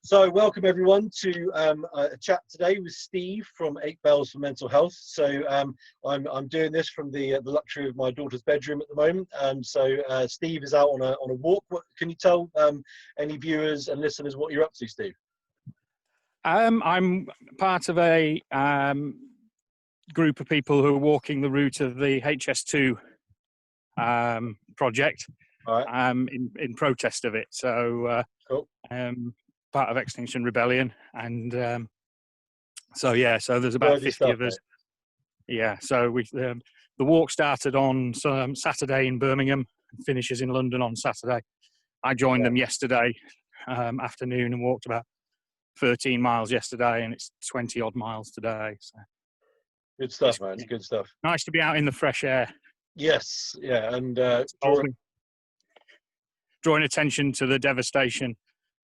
So welcome everyone to a chat today with Steve from 8 Bells for Mental Health. So I'm doing this from the luxury of my daughter's bedroom at the moment. So Steve is out on a walk. Can you tell any viewers and listeners what you're up to, Steve? I'm part of a group of people who are walking the route of the HS2 project. All right. In protest of it. So cool. Part of Extinction Rebellion, and so there's about 50 of us. Mate. Yeah, so the walk started on Saturday in Birmingham, and finishes in London on Saturday. I joined them yesterday afternoon and walked about 13 miles yesterday, and it's 20 odd miles today. So good stuff, man. Good stuff. Nice to be out in the fresh air. Yes, yeah, and drawing attention to the devastation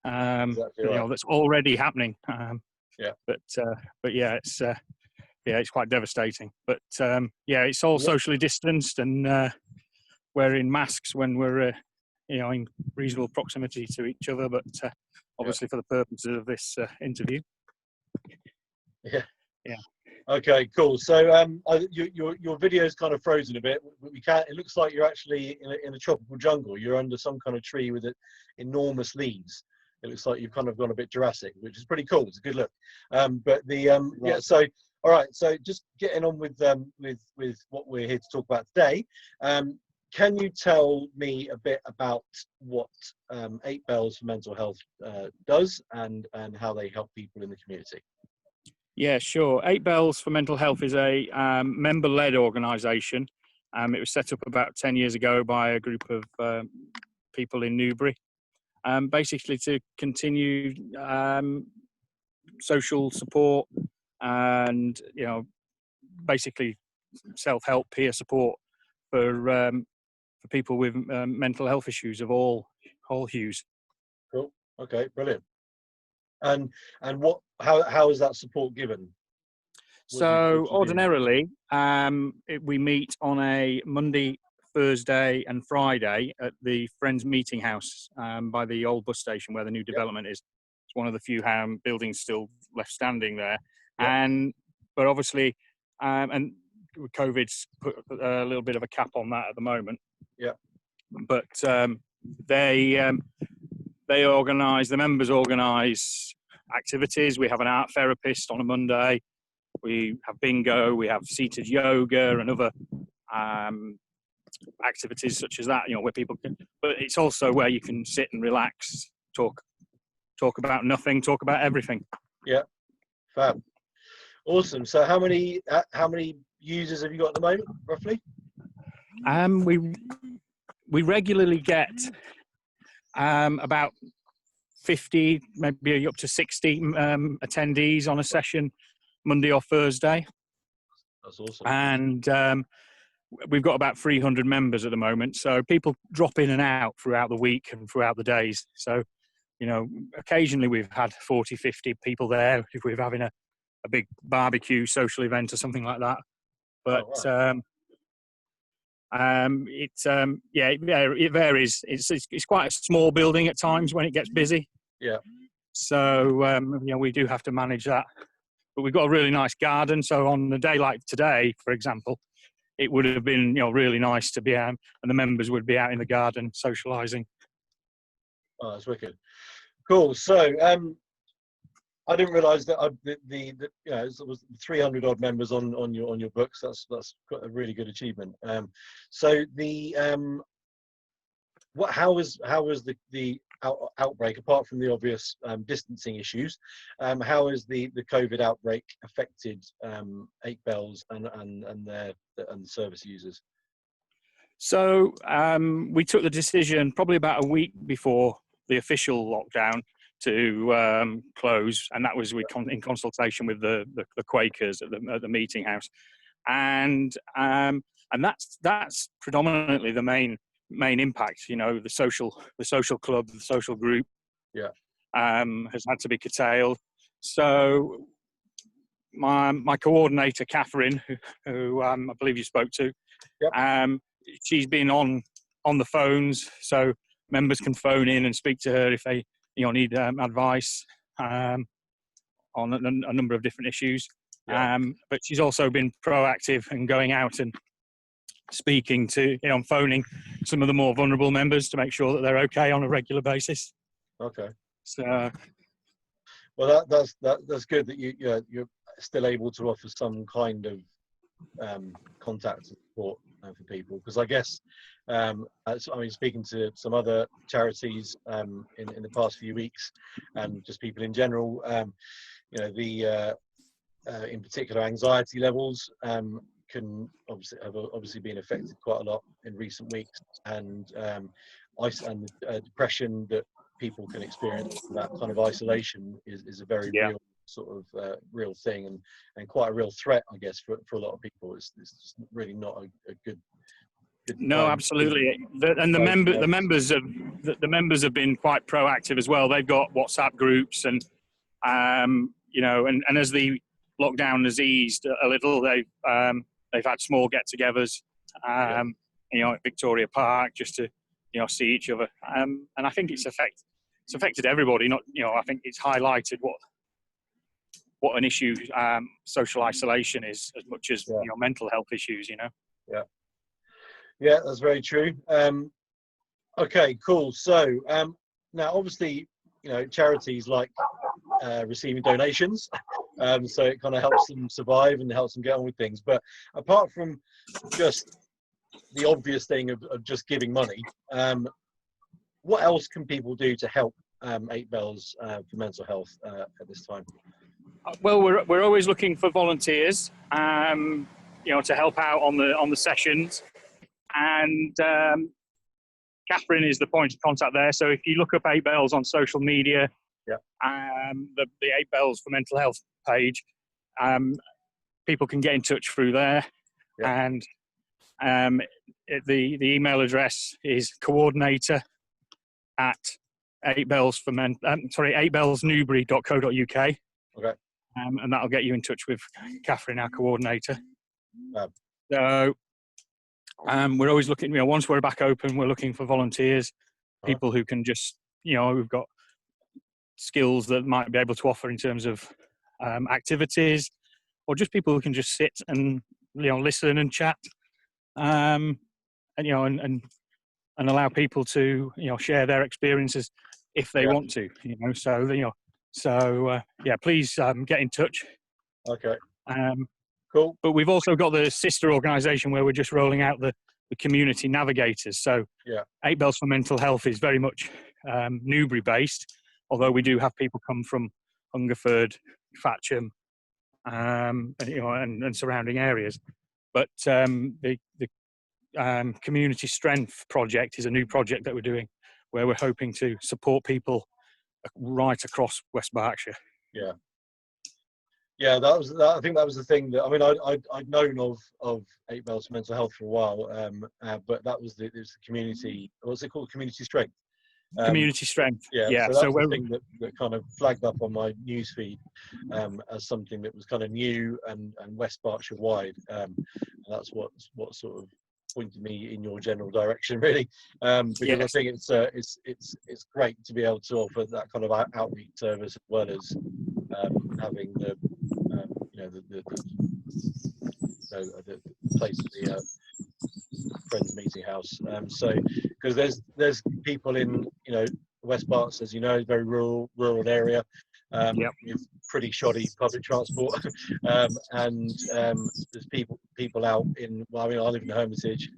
exactly right. that's already happening. Yeah. But yeah, it's quite devastating. But it's all socially distanced and wearing masks when we're in reasonable proximity to each other. But obviously for the purposes of this interview. Yeah. Yeah. Okay, cool. So your video is kind of frozen a bit. It looks like you're actually in a tropical jungle. You're under some kind of tree with enormous leaves. It looks like you've kind of gone a bit Jurassic, which is pretty cool. It's a good look. Right. So all right. So just getting on with what we're here to talk about today. Can you tell me a bit about what 8 Bells for Mental Health does and how they help people in the community? Yeah, sure. 8 Bells for Mental Health is a member-led organisation. It was set up about 10 years ago by a group of people in Newbury, basically to continue social support and, basically self-help, peer support for people with mental health issues of all hues. Cool. Okay, brilliant. And how is that support given? So ordinarily, we meet on a Monday, Thursday, and Friday at the Friends Meeting House by the old bus station where the new development is. It's one of the few buildings still left standing there. Yep. But obviously, and COVID's put a little bit of a cap on that at the moment. Yeah. But they organise, the members organise activities. We have an art therapist on a Monday. We have bingo. We have seated yoga and other activities such as that. Where people can. But it's also where you can sit and relax, talk about nothing, talk about everything. Yeah, fab, awesome. So how many users have you got at the moment, roughly? We regularly get about 50, maybe up to 60 attendees on a session, Monday or Thursday. That's awesome. And we've got about 300 members at the moment. So people drop in and out throughout the week and throughout the days. So, occasionally we've had 40, 50 people there if we're having a big barbecue social event or something like that. But it varies. It's quite a small building at times when it gets busy. Yeah. So we do have to manage that. But we've got a really nice garden. So on a day like today, for example, it would have been really nice to be out, and the members would be out in the garden socialising. Oh, that's wicked. Cool. So I didn't realise that it was 300 odd members on your books. That's quite a really good achievement. So how was the outbreak, apart from the obvious distancing issues? How has the COVID outbreak affected 8 Bells and the service users? So we took the decision probably about a week before the official lockdown to close, and that was in consultation with the Quakers at the meeting house, and that's predominantly the main impact. The social club, the social group, has had to be curtailed. So my coordinator Catherine, who I believe you spoke to, she's been on the phones, so members can phone in and speak to her if they need advice. on a number of different issues. Yeah. But she's also been proactive and going out and speaking to, phoning some of the more vulnerable members to make sure that they're okay on a regular basis. Okay. So, well, that's good that you're still able to offer some kind of contact and support for people, because I guess speaking to some other charities in the past few weeks, and just people in general, the in particular anxiety levels can obviously been affected quite a lot in recent weeks, and depression that people can experience. That kind of isolation is a very yeah. real sort of real thing, and quite a real threat, I guess, for a lot of people. It's just really not a good no, absolutely. The members have been quite proactive as well. They've got WhatsApp groups, and and as the lockdown has eased a little, they've had small get-togethers, at Victoria Park, just to see each other. And I think it's affected everybody. Not I think it's highlighted what an issue social isolation is, as much as mental health issues. Yeah, that's very true. Okay, cool. So now, obviously, charities like receiving donations, so it kind of helps them survive and helps them get on with things. But apart from just the obvious thing of just giving money, what else can people do to help 8 Bells for mental health at this time? Well, we're always looking for volunteers, to help out on the sessions. And Catherine is the point of contact there. So if you look up 8 Bells on social media, the 8 Bells for Mental Health page, people can get in touch through there. Yeah. And the email address is coordinator at 8bellsnewbury.co.uk. Okay. And that'll get you in touch with Catherine, our coordinator. So we're always looking, once we're back open, we're looking for volunteers, people who can just, who've got skills that might be able to offer in terms of activities, or just people who can just sit and, listen and chat, and allow people to, share their experiences if they want to, So, please get in touch. Okay. Cool. But we've also got the sister organisation where we're just rolling out the community navigators. So 8 Bells for Mental Health is very much Newbury based, although we do have people come from Hungerford, Fatcham, and surrounding areas. But the Community Strength project is a new project that we're doing, where we're hoping to support people right across West Berkshire. Yeah, I think that was the thing that I'd known of 8 Bells for Mental Health for a while, but that was the community. What's it called? Community Strength. Community Strength. Yeah. So that's the thing that kind of flagged up on my newsfeed as something that was kind of new and West Berkshire wide. And that's what sort of pointed me in your general direction, really, because I think it's great to be able to offer that kind of outreach service, as well as having the place, the Friends Meeting House. So because there's people in West Berks, as you know, very rural area, with pretty shoddy public transport, and there's people out in. Well, I live in the Hermitage.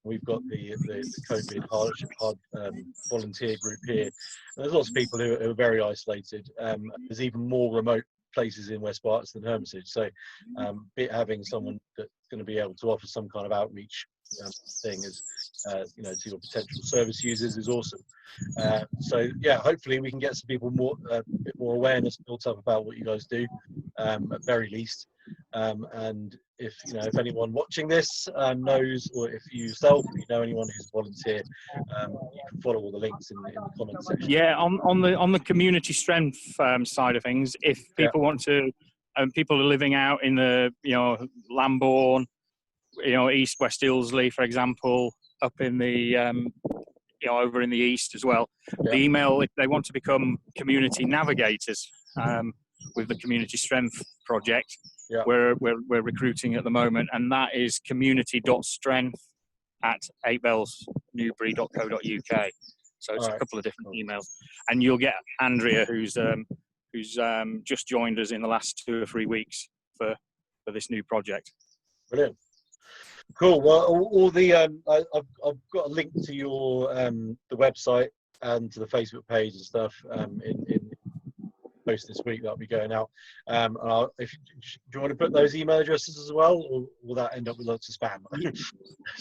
We've got the COVID hardship volunteer group here. And there's lots of people who are very isolated. There's even more remote places in West Berks than Hermitage. So having someone that's going to be able to offer some kind of outreach thing is, to your potential service users is awesome. So hopefully we can get some people a bit more awareness built up about what you guys do, at very least. And if anyone watching this knows, or if you know anyone who's a volunteer, you can follow all the links in the comment section. Yeah, on the community strength side of things, if people want to, people are living out in the Lambourne, East West Ilsley, for example, up in the over in the east as well. Yeah. The email, if they want to become community navigators with the Community Strength project, Yeah. we're recruiting at the moment, and that is community.strength@8bellsnewbury.co.uk. So it's a couple of different emails, and you'll get Andrea, who's just joined us in the last 2 or 3 weeks for this new project. Brilliant. Cool. Well, all the I've got a link to your the website and to the Facebook page and stuff in post this week that'll be going out. And do you want to put those email addresses as well, or will that end up with lots of spam?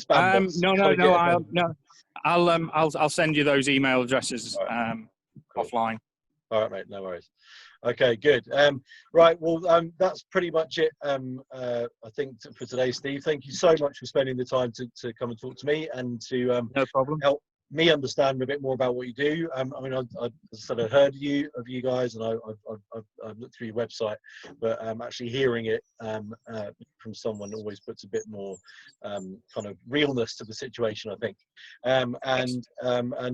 Spam bots. I'll send you those email addresses offline. All right, mate. No worries. Okay, good. Right, well, that's pretty much it, I think, for today, Steve. Thank you so much for spending the time to come and talk to me and to no problem. help me understand a bit more about what you do. I mean, I sort of heard of you guys, and I've looked through your website, but actually hearing it from someone always puts a bit more kind of realness to the situation, I think. And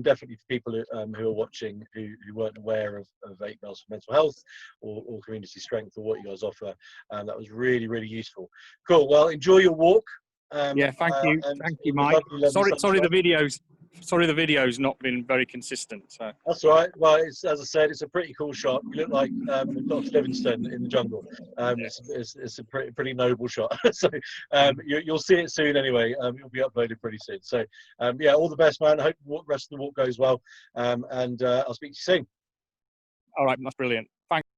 definitely for people who are watching who weren't aware of 8 Bells for Mental Health or Community Strength or what you guys offer, that was really, really useful. Cool. Well, enjoy your walk. Yeah, thank you, Mike. Sorry, the video's not been very consistent. So. That's all right. Well, as I said, it's a pretty cool shot. You look like Dr. Livingstone in the jungle. It's a pretty noble shot. So you'll see it soon anyway. It'll be uploaded pretty soon. So yeah, all the best, man. I hope the rest of the walk goes well. And I'll speak to you soon. All right, that's brilliant.